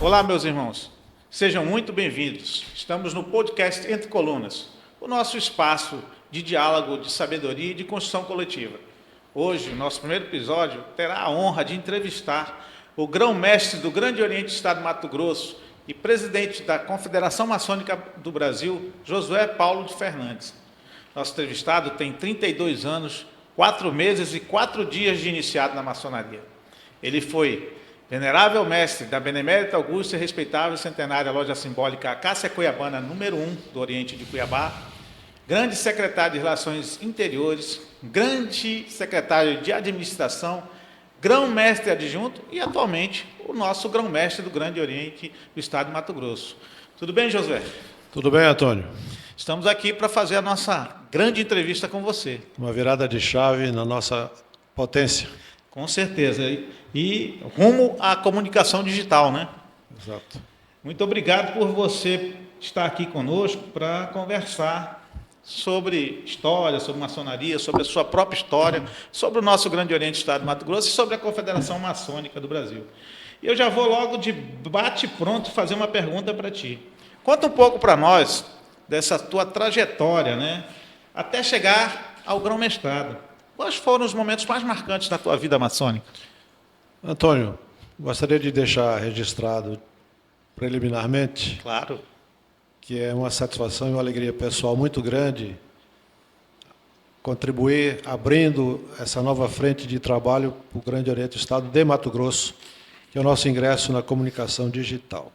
Olá, meus irmãos. Sejam muito bem-vindos. Estamos no podcast Entre Colunas, o nosso espaço de diálogo, de sabedoria e de construção coletiva. Hoje, o nosso primeiro episódio terá a honra de entrevistar o grão-mestre do Grande Oriente do Estado de Mato Grosso e presidente da Confederação Maçônica do Brasil, Josué Paulo de Fernandes. Nosso entrevistado tem 32 anos, 4 meses e 4 dias de iniciado na maçonaria. Ele foi venerável mestre da Benemérita Augusta e respeitável e centenária loja simbólica Acácia Cuiabana, número 1 do Oriente de Cuiabá, grande secretário de Relações Interiores, grande secretário de Administração, grão-mestre adjunto e, atualmente, o nosso grão-mestre do Grande Oriente do Estado de Mato Grosso. Tudo bem, Josué? Tudo bem, Antônio? Estamos aqui para fazer a nossa grande entrevista com você. Uma virada de chave na nossa potência. Com certeza. E rumo à comunicação digital, né? Exato. Muito obrigado por você estar aqui conosco para conversar sobre história, sobre maçonaria, sobre a sua própria história, sobre o nosso Grande Oriente do Estado de Mato Grosso e sobre a Confederação Maçônica do Brasil. E eu já vou logo de bate-pronto fazer uma pergunta para ti. Conta um pouco para nós dessa tua trajetória, né? Até chegar ao grão-mestrado. Quais foram os momentos mais marcantes da tua vida maçônica? Antônio, gostaria de deixar registrado preliminarmente, Claro. que é uma satisfação e uma alegria pessoal muito grande contribuir abrindo essa nova frente de trabalho para o Grande Oriente do Estado de Mato Grosso, que é o nosso ingresso na comunicação digital.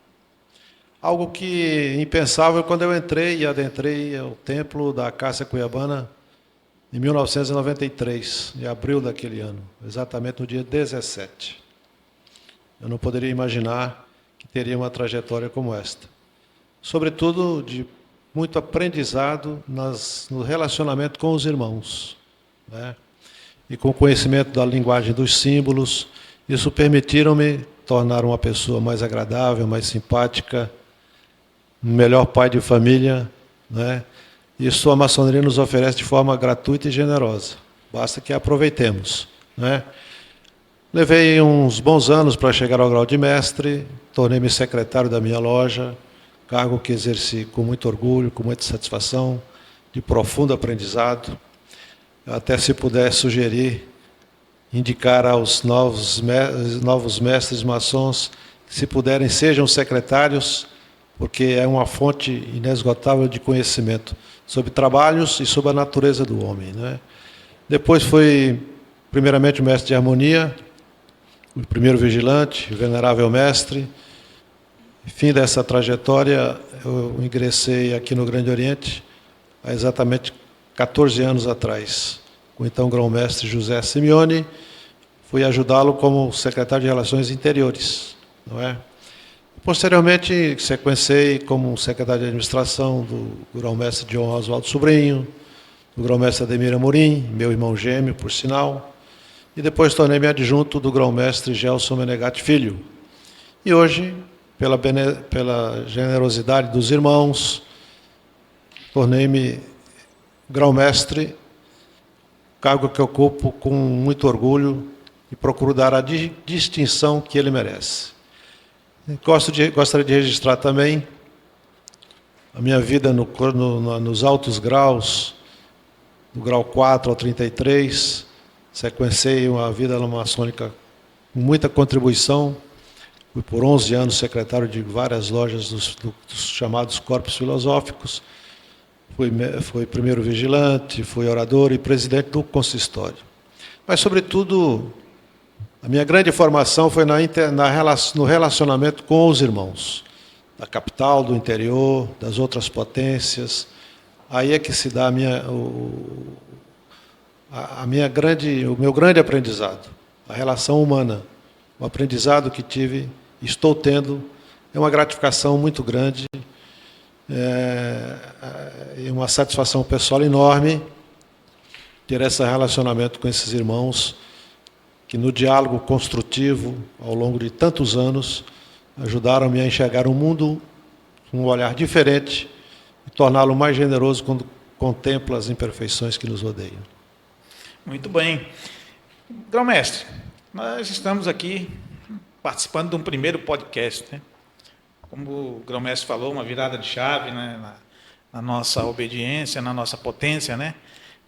Algo que impensável quando eu entrei e adentrei o templo da Acácia Cuiabana em 1993, em abril daquele ano, exatamente no dia 17. Eu não poderia imaginar que teria uma trajetória como esta. Sobretudo de muito aprendizado no relacionamento com os irmãos, né? E com o conhecimento da linguagem dos símbolos. Isso permitiram-me tornar uma pessoa mais agradável, mais simpática, um melhor pai de família, né? Isso a maçonaria nos oferece de forma gratuita e generosa. Basta que aproveitemos, né? Levei uns bons anos para chegar ao grau de mestre, tornei-me secretário da minha loja, cargo que exerci com muito orgulho, com muita satisfação, de profundo aprendizado. Até se puder sugerir, indicar aos novos mestres maçons que, se puderem, sejam secretários, porque é uma fonte inesgotável de conhecimento sobre trabalhos e sobre a natureza do homem, né? Depois fui, primeiramente, mestre de harmonia, o primeiro vigilante, o venerável mestre. Fim dessa trajetória, eu ingressei aqui no Grande Oriente há exatamente 14 anos atrás, com o então grão-mestre José Simeone. Fui ajudá-lo como secretário de Relações Interiores, não é? Posteriormente, sequenciei como secretário de administração do grão-mestre João Oswaldo Sobrinho, do grão-mestre Ademir Amorim, meu irmão gêmeo, por sinal, e depois tornei-me adjunto do grão-mestre Gelson Menegatti Filho. E hoje, pela generosidade dos irmãos, tornei-me grão-mestre, cargo que ocupo com muito orgulho e procuro dar a distinção que ele merece. Gostaria de registrar também a minha vida nos altos graus, do grau 4 ao 33, sequenciei uma vida maçônica com muita contribuição. Fui por 11 anos secretário de várias lojas dos chamados corpos filosóficos. Fui primeiro vigilante, fui orador e presidente do consistório. Mas, sobretudo, a minha grande formação foi no relacionamento com os irmãos, da capital, do interior, das outras potências. Aí é que se dá o meu grande aprendizado, a relação humana. O aprendizado que tive, estou tendo, é uma gratificação muito grande, é uma satisfação pessoal enorme ter esse relacionamento com esses irmãos que, no diálogo construtivo, ao longo de tantos anos, ajudaram-me a enxergar o mundo com um olhar diferente e torná-lo mais generoso quando contempla as imperfeições que nos rodeiam. Muito bem. Grão-mestre, nós estamos aqui participando de um primeiro podcast, né? como o grão-mestre falou, uma virada de chave, né, na nossa obediência, na nossa potência, né,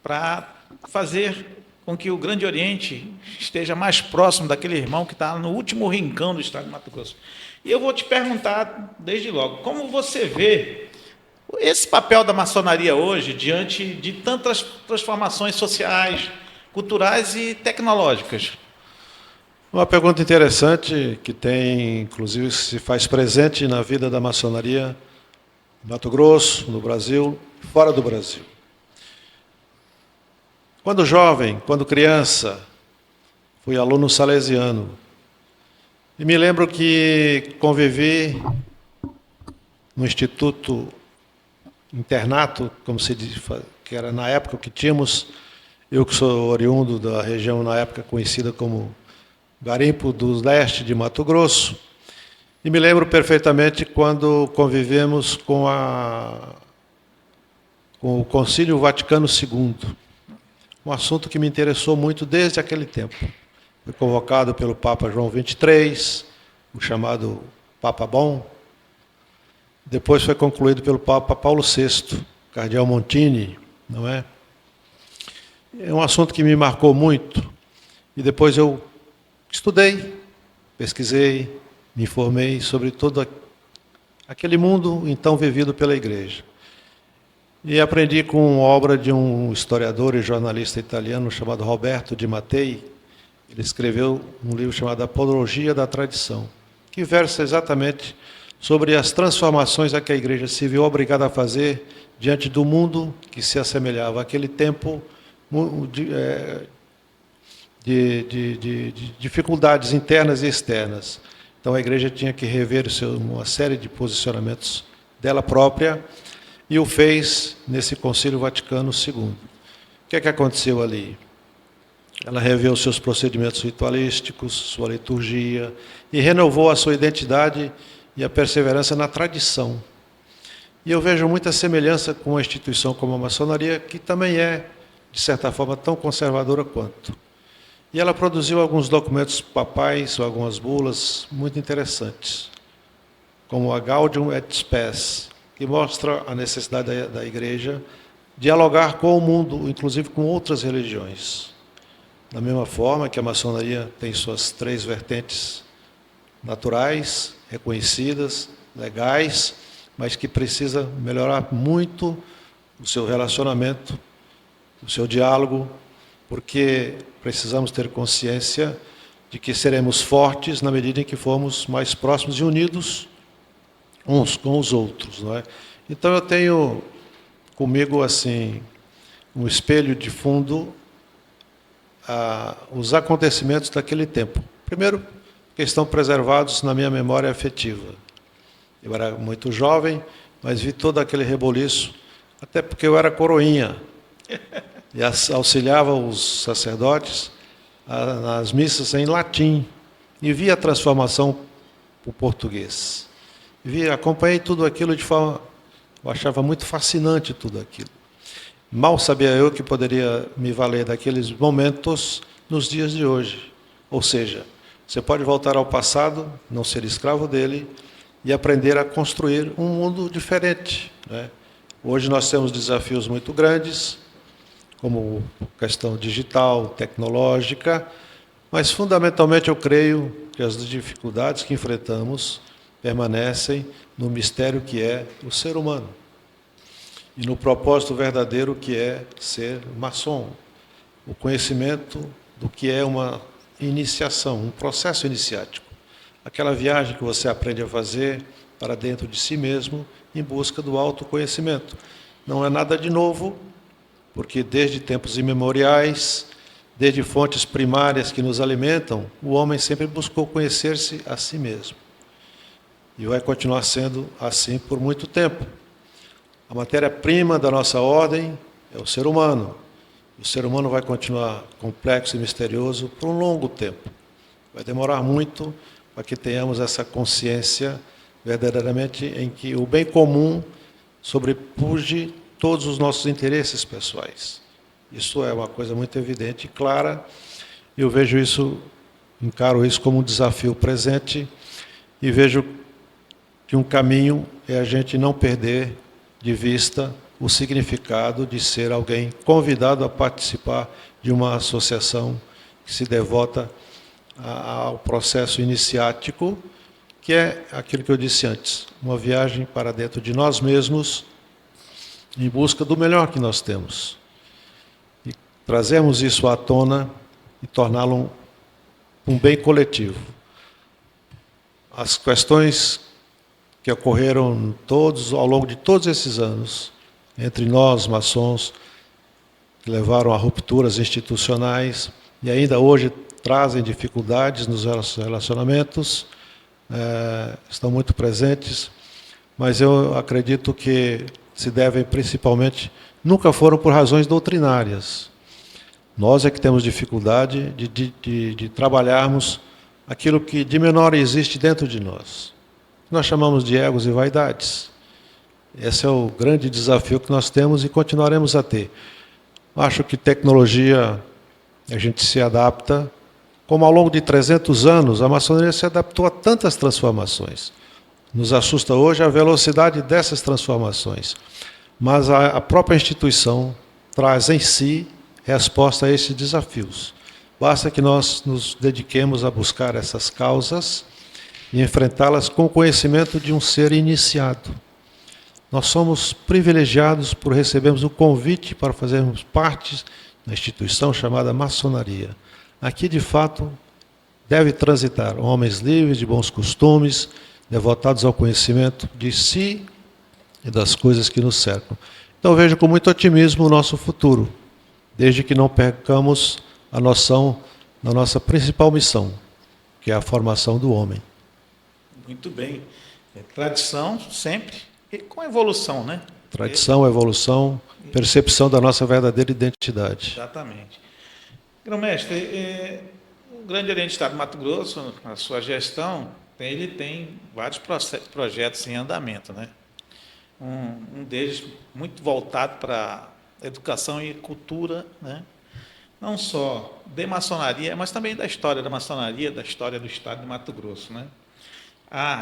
para fazer com que o Grande Oriente esteja mais próximo daquele irmão que está no último rincão do estado de Mato Grosso. E eu vou te perguntar, desde logo, como você vê esse papel da maçonaria hoje diante de tantas transformações sociais, culturais e tecnológicas? Uma pergunta interessante que tem, inclusive, se faz presente na vida da maçonaria no Mato Grosso, no Brasil, fora do Brasil. Quando jovem, quando criança, fui aluno salesiano. E me lembro que convivi no instituto internato, como se diz, que era na época que tínhamos, eu que sou oriundo da região na época conhecida como Garimpo do Leste de Mato Grosso, e me lembro perfeitamente quando convivemos com o Concílio Vaticano II, um assunto que me interessou muito desde aquele tempo. Foi convocado pelo Papa João XXIII, o chamado Papa Bom. Depois foi concluído pelo Papa Paulo VI, Cardeal Montini, não é? É um assunto que me marcou muito. E depois eu estudei, pesquisei, me informei sobre todo aquele mundo então vivido pela Igreja. E aprendi com obra de um historiador e jornalista italiano chamado Roberto Di Mattei. Ele escreveu um livro chamado Apologia da Tradição, que versa exatamente sobre as transformações a que a Igreja se viu obrigada a fazer diante do mundo que se assemelhava àquele tempo de dificuldades internas e externas. Então a Igreja tinha que rever uma série de posicionamentos dela própria e o fez nesse Concílio Vaticano II. O que é que aconteceu ali? Ela reviu seus procedimentos ritualísticos, sua liturgia, e renovou a sua identidade e a perseverança na tradição. E eu vejo muita semelhança com uma instituição como a maçonaria, que também é, de certa forma, tão conservadora quanto. E ela produziu alguns documentos papais, algumas bulas muito interessantes, como a Gaudium et Spes, que mostra a necessidade da Igreja dialogar com o mundo, inclusive com outras religiões. Da mesma forma que a maçonaria tem suas 3 vertentes naturais, reconhecidas, legais, mas que precisa melhorar muito o seu relacionamento, o seu diálogo, porque precisamos ter consciência de que seremos fortes na medida em que formos mais próximos e unidos uns com os outros, não é? Então eu tenho comigo assim um espelho de fundo os acontecimentos daquele tempo. Primeiro, que estão preservados na minha memória afetiva. Eu era muito jovem, mas vi todo aquele reboliço, até porque eu era coroinha e auxiliava os sacerdotes nas missas em latim e vi a transformação para o português. Acompanhei tudo aquilo de forma... Eu achava muito fascinante tudo aquilo. Mal sabia eu que poderia me valer daqueles momentos nos dias de hoje. Ou seja, você pode voltar ao passado, não ser escravo dele, e aprender a construir um mundo diferente, né? Hoje nós temos desafios muito grandes, como questão digital, tecnológica, mas fundamentalmente eu creio que as dificuldades que enfrentamos permanecem no mistério que é o ser humano e no propósito verdadeiro que é ser maçom, o conhecimento do que é uma iniciação, um processo iniciático, aquela viagem que você aprende a fazer para dentro de si mesmo em busca do autoconhecimento. Não é nada de novo, porque desde tempos imemoriais, desde fontes primárias que nos alimentam, o homem sempre buscou conhecer-se a si mesmo. E vai continuar sendo assim por muito tempo. A matéria-prima da nossa ordem é o ser humano. O ser humano vai continuar complexo e misterioso por um longo tempo. Vai demorar muito para que tenhamos essa consciência verdadeiramente em que o bem comum sobrepuja todos os nossos interesses pessoais. Isso é uma coisa muito evidente e clara. Eu vejo isso, encaro isso como um desafio presente e vejo que um caminho é a gente não perder de vista o significado de ser alguém convidado a participar de uma associação que se devota ao processo iniciático, que é aquilo que eu disse antes, uma viagem para dentro de nós mesmos, em busca do melhor que nós temos. E trazermos isso à tona e torná-lo um bem coletivo. As questões que ocorreram ao longo de todos esses anos, entre nós, maçons, que levaram a rupturas institucionais e ainda hoje trazem dificuldades nos relacionamentos, estão muito presentes, mas eu acredito que se devem principalmente, nunca foram por razões doutrinárias. Nós é que temos dificuldade de trabalharmos aquilo que de menor existe dentro de nós. Nós chamamos de egos e vaidades. Esse é o grande desafio que nós temos e continuaremos a ter. Acho que tecnologia, a gente se adapta, como ao longo de 300 anos, a maçonaria se adaptou a tantas transformações. Nos assusta hoje a velocidade dessas transformações, mas a própria instituição traz em si resposta a esses desafios. Basta que nós nos dediquemos a buscar essas causas e enfrentá-las com o conhecimento de um ser iniciado. Nós somos privilegiados por recebermos o convite para fazermos parte da instituição chamada maçonaria. Aqui, de fato, deve transitar homens livres de bons costumes, devotados ao conhecimento de si e das coisas que nos cercam. Então, vejo com muito otimismo o nosso futuro, desde que não percamos a noção da nossa principal missão, que é a formação do homem. Muito bem. Tradição sempre e com evolução, né? Tradição, evolução, percepção da nossa verdadeira identidade. Exatamente. Grão-mestre, o Grande Oriente do Estado de Mato Grosso, a sua gestão, ele tem vários projetos em andamento, né? Um deles muito voltado para educação e cultura, né? Não só de maçonaria, mas também da história da maçonaria, da história do Estado de Mato Grosso, né?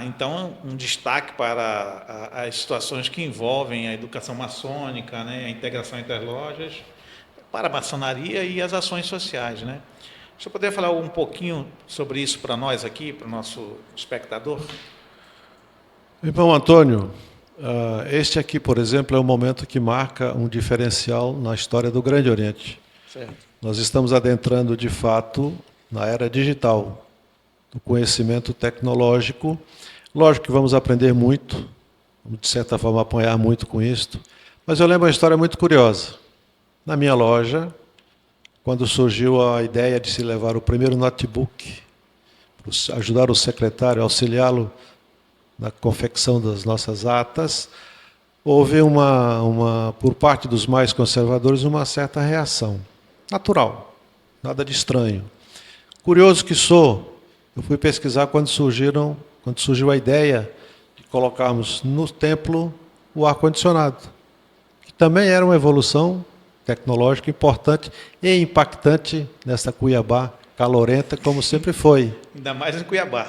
Então, um destaque para as situações que envolvem a educação maçônica, né? A integração entre as lojas, para a maçonaria e as ações sociais, né? O senhor poderia falar um pouquinho sobre isso para nós aqui, para o nosso espectador? Irmão Antônio, este aqui, por exemplo, é um momento que marca um diferencial na história do Grande Oriente. Certo. Nós estamos adentrando, de fato, na era digital, do conhecimento tecnológico. Lógico que vamos aprender muito, vamos, de certa forma, apanhar muito com isto, mas eu lembro uma história muito curiosa. Na minha loja, quando surgiu a ideia de se levar o primeiro notebook, para ajudar o secretário, auxiliá-lo na confecção das nossas atas, houve por parte dos mais conservadores, uma certa reação. Natural, nada de estranho. Curioso que sou, eu fui pesquisar quando surgiu a ideia de colocarmos no templo o ar-condicionado, que também era uma evolução tecnológica importante e impactante nessa Cuiabá calorenta, como sempre foi. Ainda mais em Cuiabá.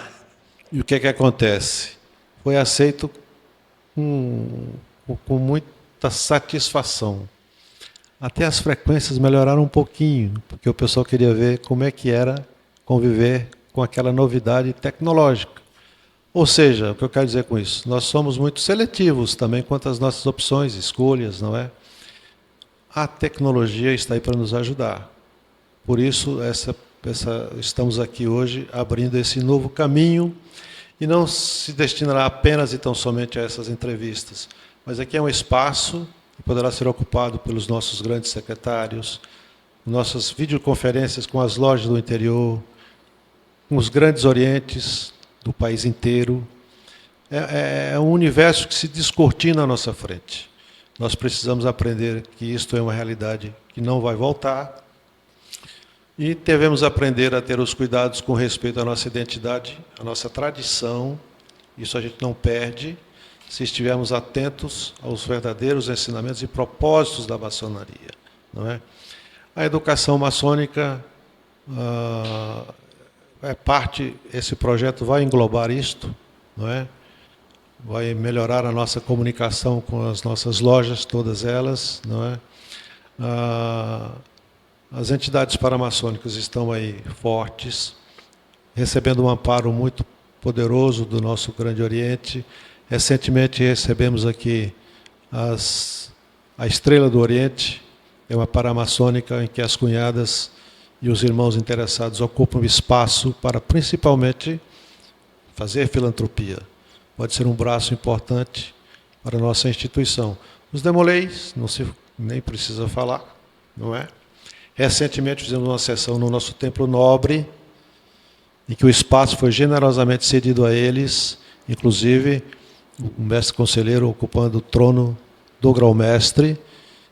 E o que acontece? Foi aceito com muita satisfação. Até as frequências melhoraram um pouquinho, porque o pessoal queria ver como é que era conviver com aquela novidade tecnológica. Ou seja, o que eu quero dizer com isso? Nós somos muito seletivos também quanto às nossas opções, escolhas, não é? A tecnologia está aí para nos ajudar. Por isso, estamos aqui hoje abrindo esse novo caminho e não se destinará apenas e tão somente a essas entrevistas, mas aqui é um espaço que poderá ser ocupado pelos nossos grandes secretários, nossas videoconferências com as lojas do interior, com os grandes orientes do país inteiro. É um universo que se descortina à nossa frente. Nós precisamos aprender que isto é uma realidade que não vai voltar e devemos aprender a ter os cuidados com respeito à nossa identidade, à nossa tradição. Isso a gente não perde se estivermos atentos aos verdadeiros ensinamentos e propósitos da maçonaria, não é? A educação maçônica esse projeto vai englobar isto, não é? vai melhorar a nossa comunicação com as nossas lojas, todas elas, não é? As entidades paramaçônicas estão aí fortes, recebendo um amparo muito poderoso do nosso Grande Oriente. Recentemente recebemos aqui a Estrela do Oriente, é uma paramaçônica em que as cunhadas e os irmãos interessados ocupam espaço para principalmente fazer filantropia. Pode ser um braço importante para a nossa instituição. Os Demoleis, nem precisa falar, não é? Recentemente fizemos uma sessão no nosso Templo Nobre, em que o espaço foi generosamente cedido a eles, inclusive o mestre conselheiro ocupando o trono do grão-mestre.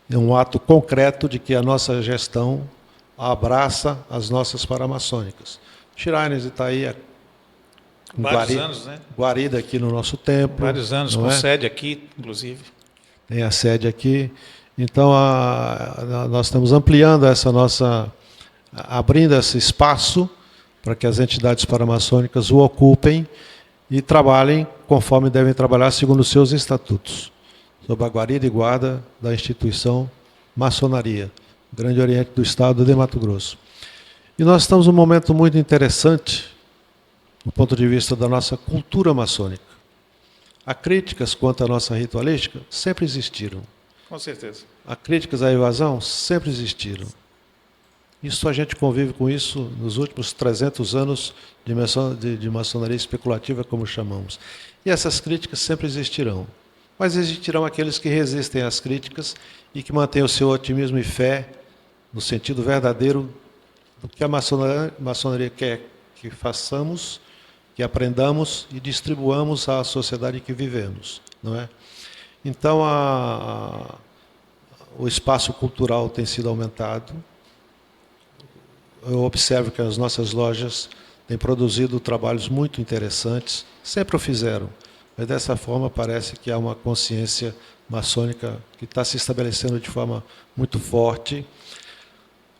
É um ato concreto de que a nossa gestão abraça as nossas paramaçônicas. Shrines está aí vários anos, né? Guarida aqui no nosso templo. Vários anos, com sede aqui, inclusive. Tem a sede aqui. Então, nós estamos ampliando essa nossa, abrindo esse espaço para que as entidades paramaçônicas o ocupem e trabalhem conforme devem trabalhar segundo os seus estatutos, sob a guarida e guarda da instituição Maçonaria, Grande Oriente do Estado de Mato Grosso. E nós estamos num momento muito interessante, do ponto de vista da nossa cultura maçônica. Há críticas quanto à nossa ritualística sempre existiram. Com certeza. Há críticas à evasão sempre existiram. Isso a gente convive com isso nos últimos 300 anos de maçonaria especulativa, como chamamos. E essas críticas sempre existirão. Mas existirão aqueles que resistem às críticas e que mantêm o seu otimismo e fé no sentido verdadeiro do que a maçonaria quer que façamos, que aprendamos e distribuamos à sociedade em que vivemos, não é? Então, o espaço cultural tem sido aumentado. Eu observo que as nossas lojas têm produzido trabalhos muito interessantes, sempre o fizeram, mas dessa forma parece que há uma consciência maçônica que está se estabelecendo de forma muito forte.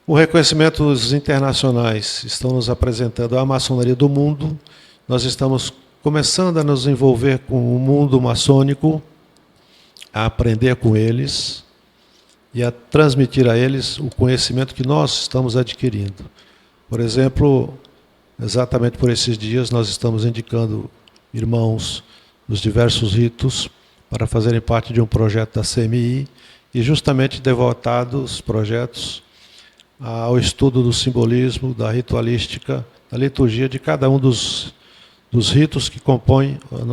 O reconhecimento dos internacionais estão nos apresentando a maçonaria do mundo. Nós estamos começando a nos envolver com o mundo maçônico, a aprender com eles e a transmitir a eles o conhecimento que nós estamos adquirindo. Por exemplo, exatamente por esses dias, nós estamos indicando irmãos dos diversos ritos para fazerem parte de um projeto da CMI e justamente devotados projetos ao estudo do simbolismo, da ritualística, da liturgia de cada um dos ritos que compõem a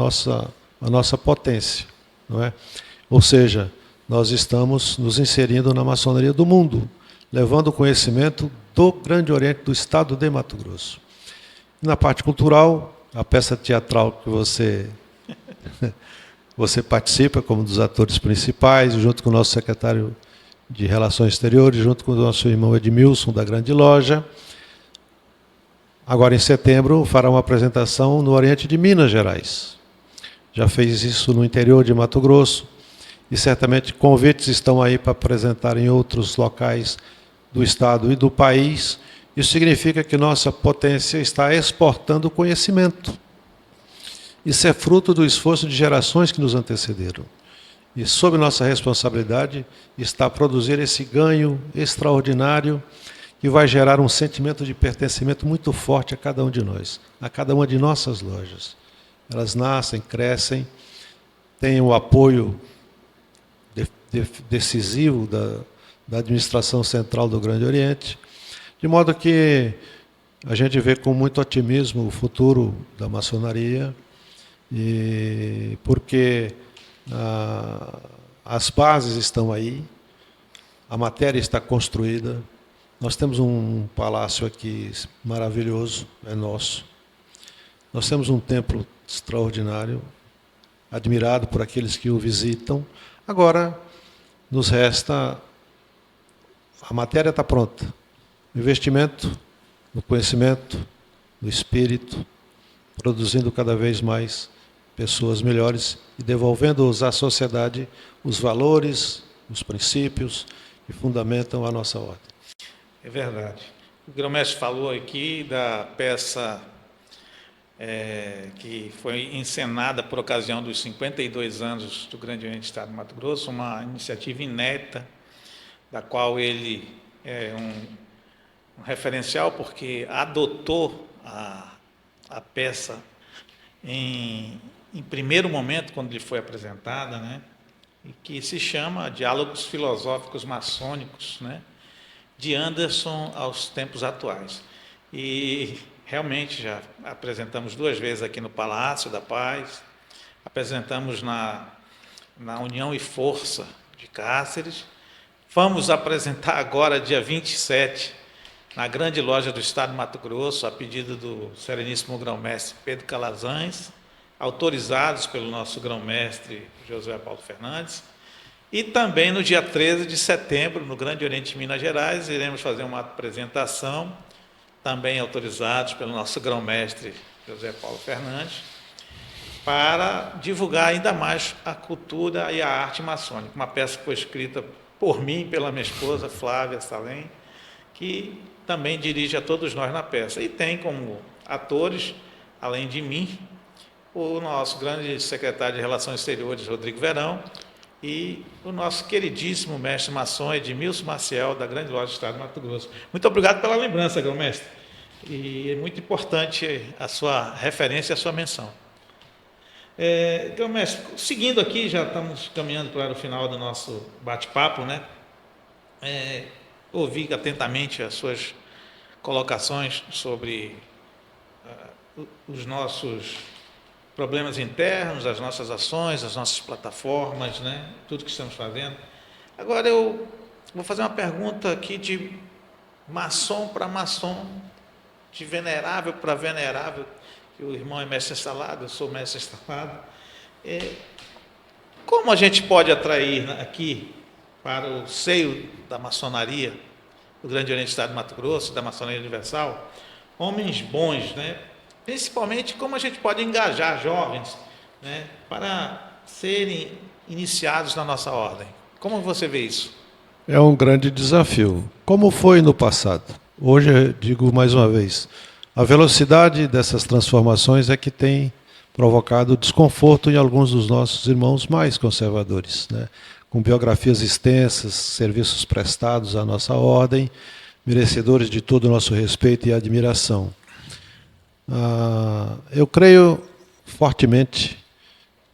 nossa potência, não é? Ou seja, nós estamos nos inserindo na maçonaria do mundo, levando o conhecimento do Grande Oriente do Estado de Mato Grosso. E na parte cultural, a peça teatral que você participa como dos atores principais, junto com o nosso secretário de Relações Exteriores, junto com o nosso irmão Edmilson, da Grande Loja. Agora, em setembro, fará uma apresentação no Oriente de Minas Gerais. Já fez isso no interior de Mato Grosso, e certamente convites estão aí para apresentar em outros locais do Estado e do país. Isso significa que nossa potência está exportando conhecimento. Isso é fruto do esforço de gerações que nos antecederam. E sob nossa responsabilidade está produzir esse ganho extraordinário que vai gerar um sentimento de pertencimento muito forte a cada um de nós, a cada uma de nossas lojas. Elas nascem, crescem, têm o apoio decisivo da administração central do Grande Oriente, de modo que a gente vê com muito otimismo o futuro da maçonaria, e porque as bases estão aí, a matéria está construída, nós temos um palácio aqui maravilhoso, é nosso, nós temos um templo extraordinário, admirado por aqueles que o visitam. Agora, nos resta, a matéria está pronta, o investimento no conhecimento, no espírito, produzindo cada vez mais pessoas melhores e devolvendo-os à sociedade os valores, os princípios que fundamentam a nossa ordem. É verdade. O grão-mestre falou aqui da peça que foi encenada por ocasião dos 52 anos do Grande Oriente do Estado do Mato Grosso, uma iniciativa inédita, da qual ele é um referencial, porque adotou a peça em primeiro momento, quando lhe foi apresentada, né? E que se chama Diálogos Filosóficos Maçônicos, né? De Anderson aos tempos atuais. E realmente já apresentamos 2 vezes aqui no Palácio da Paz, apresentamos na União e Força de Cáceres, vamos apresentar agora, dia 27, na Grande Loja do Estado de Mato Grosso, a pedido do Sereníssimo Grão-Mestre Pedro Calazans, autorizados pelo nosso Grão-Mestre José Paulo Fernandes, e também no dia 13 de setembro, no Grande Oriente de Minas Gerais, iremos fazer uma apresentação, também autorizados pelo nosso Grão-Mestre José Paulo Fernandes, para divulgar ainda mais a cultura e a arte maçônica. Uma peça que foi escrita por mim e pela minha esposa, Flávia Salem, que também dirige a todos nós na peça. E tem como atores, além de mim, o nosso grande secretário de Relações Exteriores, Rodrigo Verão, e o nosso queridíssimo mestre maçom, Edmilson Maciel, da Grande Loja do Estado do Mato Grosso. Muito obrigado pela lembrança, Grão-Mestre. E é muito importante a sua referência e a sua menção. Grão-Mestre, seguindo aqui, já estamos caminhando para o final do nosso bate-papo, né? Ouvi atentamente as suas colocações sobre os nossos problemas internos, as nossas ações, as nossas plataformas, né? Tudo que estamos fazendo. Agora eu vou fazer uma pergunta aqui de maçom para maçom, de venerável para venerável, que o irmão é mestre instalado, eu sou mestre instalado. Como a gente pode atrair aqui para o seio da maçonaria, do Grande Oriente do Estado de Mato Grosso, da Maçonaria Universal, homens bons, né? Principalmente como a gente pode engajar jovens, né, para serem iniciados na nossa ordem. Como você vê isso? É um grande desafio. Como foi no passado? Hoje, eu digo mais uma vez, a velocidade dessas transformações é que tem provocado desconforto em alguns dos nossos irmãos mais conservadores, né? Com biografias extensas, serviços prestados à nossa ordem, merecedores de todo o nosso respeito e admiração. Eu creio fortemente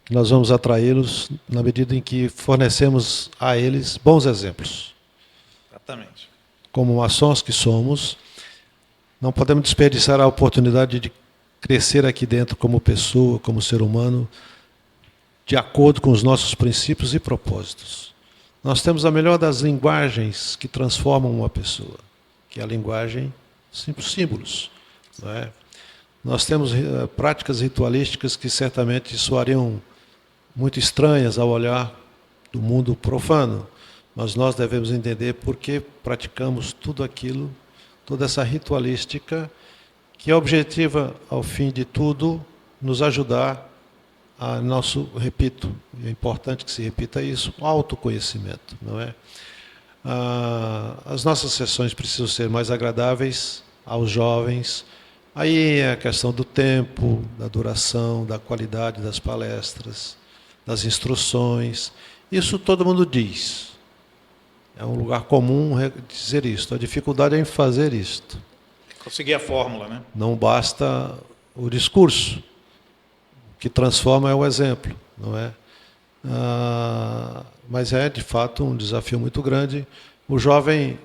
que nós vamos atraí-los na medida em que fornecemos a eles bons exemplos. Exatamente. Como maçons que somos, não podemos desperdiçar a oportunidade de crescer aqui dentro como pessoa, como ser humano, de acordo com os nossos princípios e propósitos. Nós temos a melhor das linguagens que transformam uma pessoa, que é a linguagem símbolos, não é? Nós temos práticas ritualísticas que certamente soariam muito estranhas ao olhar do mundo profano, mas nós devemos entender por que praticamos tudo aquilo, toda essa ritualística, que é objetiva, ao fim de tudo, nos ajudar a repito, é importante que se repita isso, autoconhecimento, não é? As nossas sessões precisam ser mais agradáveis aos jovens. Aí é a questão do tempo, da duração, da qualidade das palestras, das instruções. Isso todo mundo diz. É um lugar comum dizer isto. A dificuldade é em fazer isto. Conseguir a fórmula, né? Não basta o discurso. O que transforma é o exemplo, não é? Mas é, de fato, um desafio muito grande. O jovem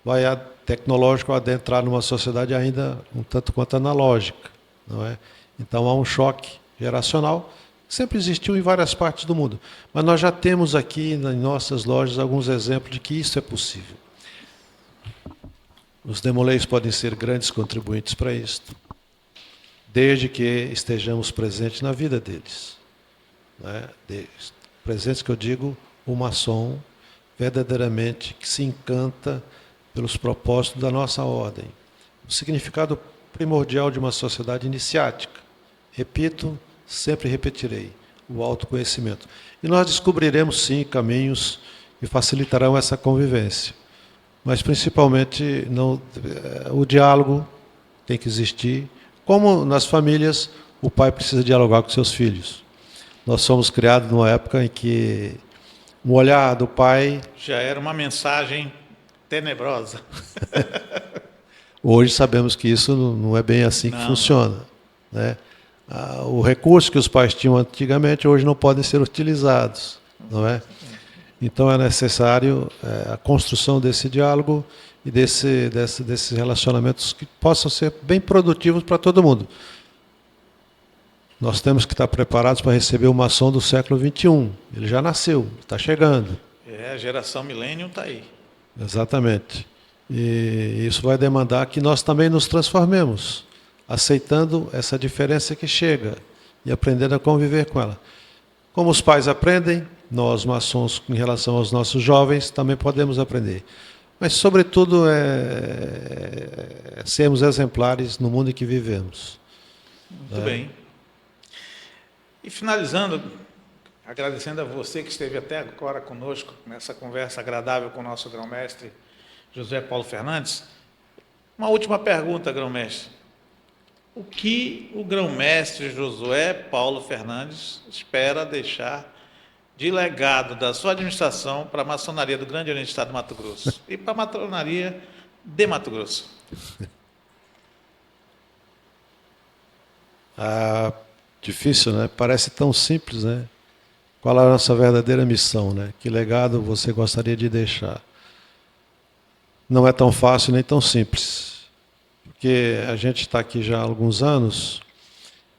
vai tecnológico adentrar numa sociedade ainda um tanto quanto analógica, não é? Então há um choque geracional, que sempre existiu em várias partes do mundo. Mas nós já temos aqui nas nossas lojas alguns exemplos de que isso é possível. Os demolês podem ser grandes contribuintes para isto, desde que estejamos presentes na vida deles, não é? Presentes que eu digo, o maçom verdadeiramente que se encanta pelos propósitos da nossa ordem. O significado primordial de uma sociedade iniciática. Repito, sempre repetirei, o autoconhecimento. E nós descobriremos, sim, caminhos que facilitarão essa convivência. Mas, principalmente, o diálogo tem que existir, Como nas famílias, o pai precisa dialogar com seus filhos. Nós somos criados numa época em que o olhar do pai... Já era uma mensagem tenebrosa. Hoje sabemos que isso não é bem assim que funciona, né? O recurso que os pais tinham antigamente hoje não podem ser utilizados, não é? Então é necessário a construção desse diálogo e desses relacionamentos que possam ser bem produtivos para todo mundo. Nós temos que estar preparados para receber o maçom do século XXI. Ele já nasceu, está chegando. A geração milênio está aí. Exatamente. E isso vai demandar que nós também nos transformemos, aceitando essa diferença que chega e aprendendo a conviver com ela. Como os pais aprendem, nós maçons, em relação aos nossos jovens, também podemos aprender. Mas, sobretudo, sermos exemplares no mundo em que vivemos. Muito bem. E finalizando, agradecendo a você que esteve até agora conosco, nessa conversa agradável com o nosso grão-mestre José Paulo Fernandes, uma última pergunta, grão-mestre. O que o grão-mestre Josué Paulo Fernandes espera deixar de legado da sua administração para a maçonaria do Grande Oriente do Estado do Mato Grosso e para a maçonaria de Mato Grosso? Difícil, né? Parece tão simples, né? Qual é a nossa verdadeira missão, né? Que legado você gostaria de deixar? Não é tão fácil nem tão simples, porque a gente está aqui já há alguns anos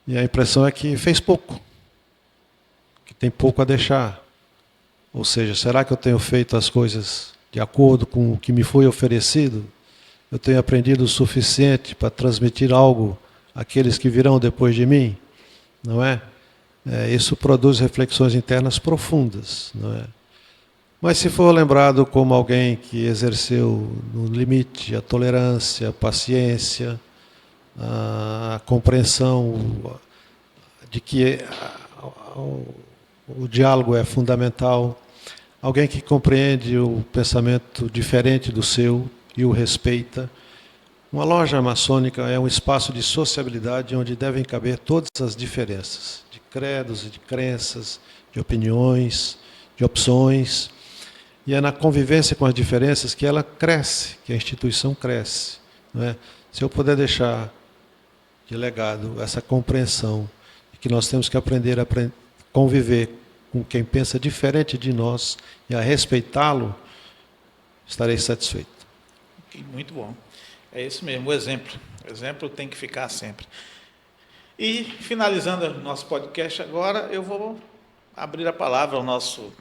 e a impressão é que fez pouco, que tem pouco a deixar. Ou seja, será que eu tenho feito as coisas de acordo com o que me foi oferecido? Eu tenho aprendido o suficiente para transmitir algo àqueles que virão depois de mim? Não é? Isso produz reflexões internas profundas, não é? Mas se for lembrado como alguém que exerceu no limite a tolerância, a paciência, a compreensão de que o diálogo é fundamental, alguém que compreende o pensamento diferente do seu e o respeita. Uma loja maçônica é um espaço de sociabilidade onde devem caber todas as diferenças, de credos e de crenças, de opiniões, de opções. E é na convivência com as diferenças que ela cresce, que a instituição cresce, não é? Se eu puder deixar de legado essa compreensão de que nós temos que aprender a conviver com quem pensa diferente de nós e a respeitá-lo, estarei satisfeito. Muito bom. É isso mesmo, o exemplo. O exemplo tem que ficar sempre. E, finalizando o nosso podcast agora, eu vou abrir a palavra ao nosso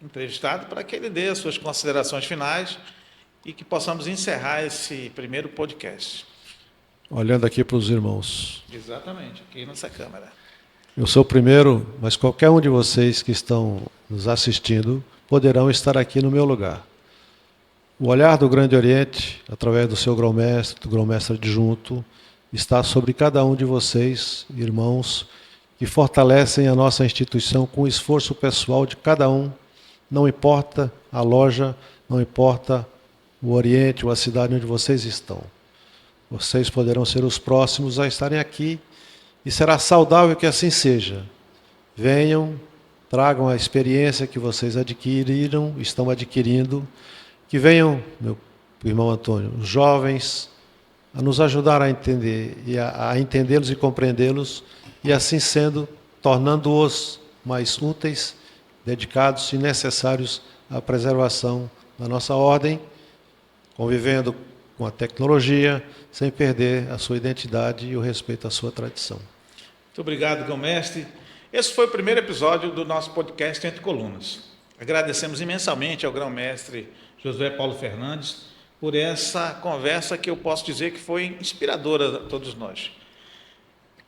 entrevistado para que ele dê as suas considerações finais e que possamos encerrar esse primeiro podcast. Olhando aqui para os irmãos. Exatamente, aqui nessa câmera. Eu sou o primeiro, mas qualquer um de vocês que estão nos assistindo poderão estar aqui no meu lugar. O olhar do Grande Oriente, através do seu grão-mestre, do grão-mestre adjunto, está sobre cada um de vocês, irmãos, que fortalecem a nossa instituição com o esforço pessoal de cada um. Não importa a loja, não importa o Oriente ou a cidade onde vocês estão. Vocês poderão ser os próximos a estarem aqui e será saudável que assim seja. Venham, tragam a experiência que vocês adquiriram, estão adquirindo. Que venham, meu irmão Antônio, os jovens, a nos ajudar a entender, e a entendê-los e compreendê-los, e assim sendo, tornando-os mais úteis, dedicados e necessários à preservação da nossa ordem, convivendo com a tecnologia, sem perder a sua identidade e o respeito à sua tradição. Muito obrigado, grão-mestre. Esse foi o primeiro episódio do nosso podcast Entre Colunas. Agradecemos imensamente ao grão-mestre Josué Paulo Fernandes por essa conversa que eu posso dizer que foi inspiradora a todos nós.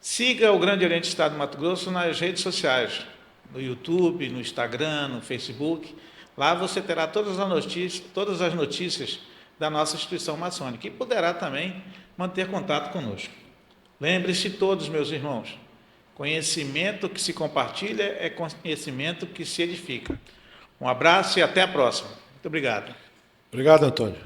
Siga o Grande Oriente do Estado do Mato Grosso nas redes sociais, no YouTube, no Instagram, no Facebook. Lá você terá todas as notícias da nossa instituição maçônica e poderá também manter contato conosco. Lembre-se todos, meus irmãos, conhecimento que se compartilha é conhecimento que se edifica. Um abraço e até a próxima. Muito obrigado. Obrigado, Antônio.